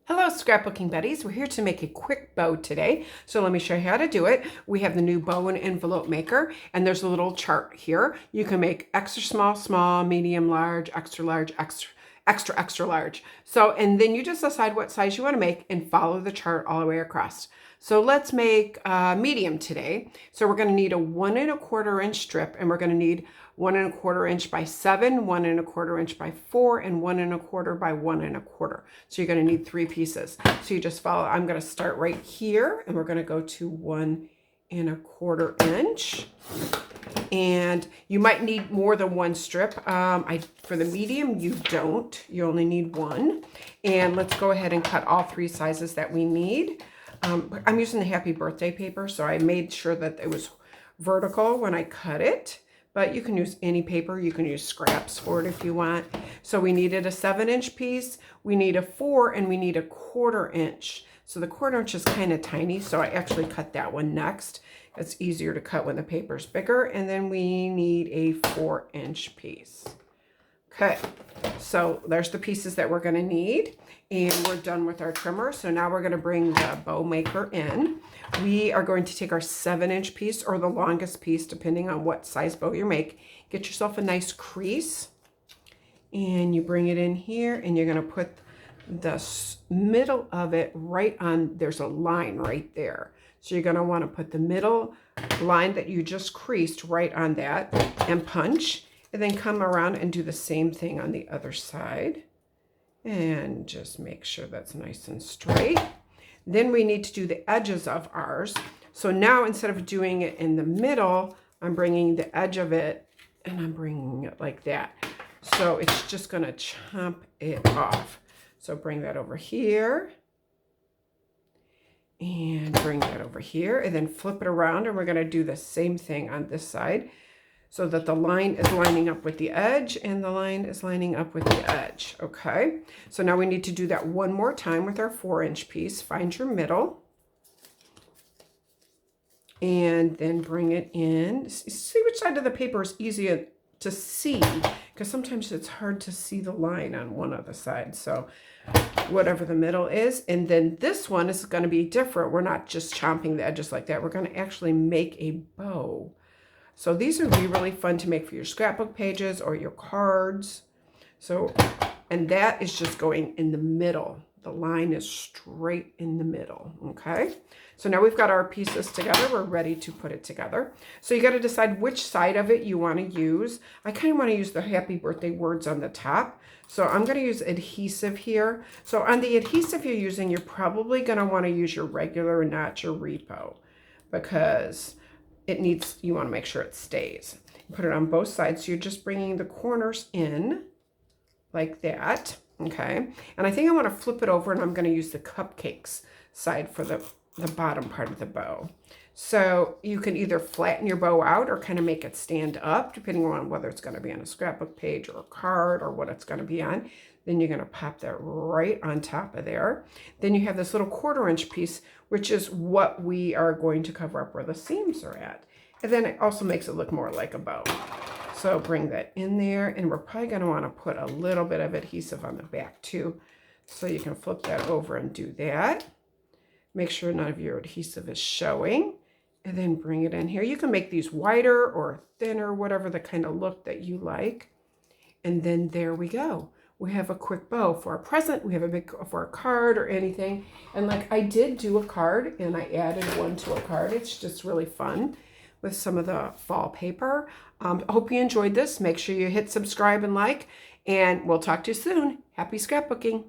Hello, Scrapbooking Buddies. We're here to make a quick bow today. So let me show you how to do it. We have the new bow and envelope maker, and there's a little chart here. You can make extra small, small, medium, large, extra large, extra large. So, and then you just decide what size you want to make and follow the chart all the way across. So let's make medium today. So we're going to need a 1 1/4 inch strip, and we're going to need 1 1/4 inch by 7, 1 1/4 inch by 4, and 1 1/4 by 1 1/4. So you're going to need 3 pieces. So you just follow. I'm going to start right here, and we're going to go to 1 1/4 inch. And you might need more than one strip. For the medium, you don't. You only need one. And let's go ahead and cut all 3 sizes that we need. I'm using the Happy Birthday paper, so I made sure that it was vertical when I cut it. But you can use any paper. You can use scraps for it if you want. So we needed a 7-inch piece. We need a 4, and we need a 1/4 inch. So the 1/4 inch is kind of tiny, so I actually cut that one next. It's easier to cut when the paper's bigger. And then we need a 4-inch piece. Okay, so there's the pieces that we're going to need, and we're done with our trimmer. So now we're going to bring the bow maker in. We are going to take our 7-inch piece, or the longest piece, depending on what size bow you make. Get yourself a nice crease, and you bring it in here, and you're going to put the middle of it right on. There's a line right there. So you're going to want to put the middle line that you just creased right on that and punch. And then come around and do the same thing on the other side. And just make sure that's nice and straight. Then we need to do the edges of ours. So now instead of doing it in the middle, I'm bringing the edge of it and I'm bringing it like that. So it's just going to chomp it off. So bring that over here. And bring that over here. And then flip it around. And we're going to do the same thing on this side, so that the line is lining up with the edge and the line is lining up with the edge. Okay, so now we need to do that one more time with our 4-inch piece. Find your middle and then bring it in. See which side of the paper is easier to see, because sometimes it's hard to see the line on one of the sides. So whatever the middle is. And then this one is going to be different. We're not just chomping the edges like that. We're going to actually make a bow. So these would be really fun to make for your scrapbook pages or your cards. So, and that is just going in the middle. The line is straight in the middle, okay? So now we've got our pieces together. We're ready to put it together. So you got to decide which side of it you want to use. I kind of want to use the happy birthday words on the top. So I'm going to use adhesive here. So on the adhesive you're using, you're probably going to want to use your regular, not your repo, because you want to make sure it stays. Put it on both sides. So you're just bringing the corners in like that. Okay. And I think I want to flip it over, and I'm going to use the cupcakes side for the bottom part of the bow. So you can either flatten your bow out or kind of make it stand up, depending on whether it's going to be on a scrapbook page or a card or what it's going to be on. Then you're going to pop that right on top of there. Then you have this little 1/4 inch piece, which is what we are going to cover up where the seams are at. And then it also makes it look more like a bow. So bring that in there, and we're probably going to want to put a little bit of adhesive on the back too. So you can flip that over and do that. Make sure none of your adhesive is showing. And then bring it in here. You can make these wider or thinner, whatever the kind of look that you like. And then there we go. We have a quick bow for a present. We have a big for a card or anything. And like I did do a card, and I added one to a card. It's just really fun with some of the fall paper. I hope you enjoyed this. Make sure you hit subscribe and like, and we'll talk to you soon. Happy scrapbooking.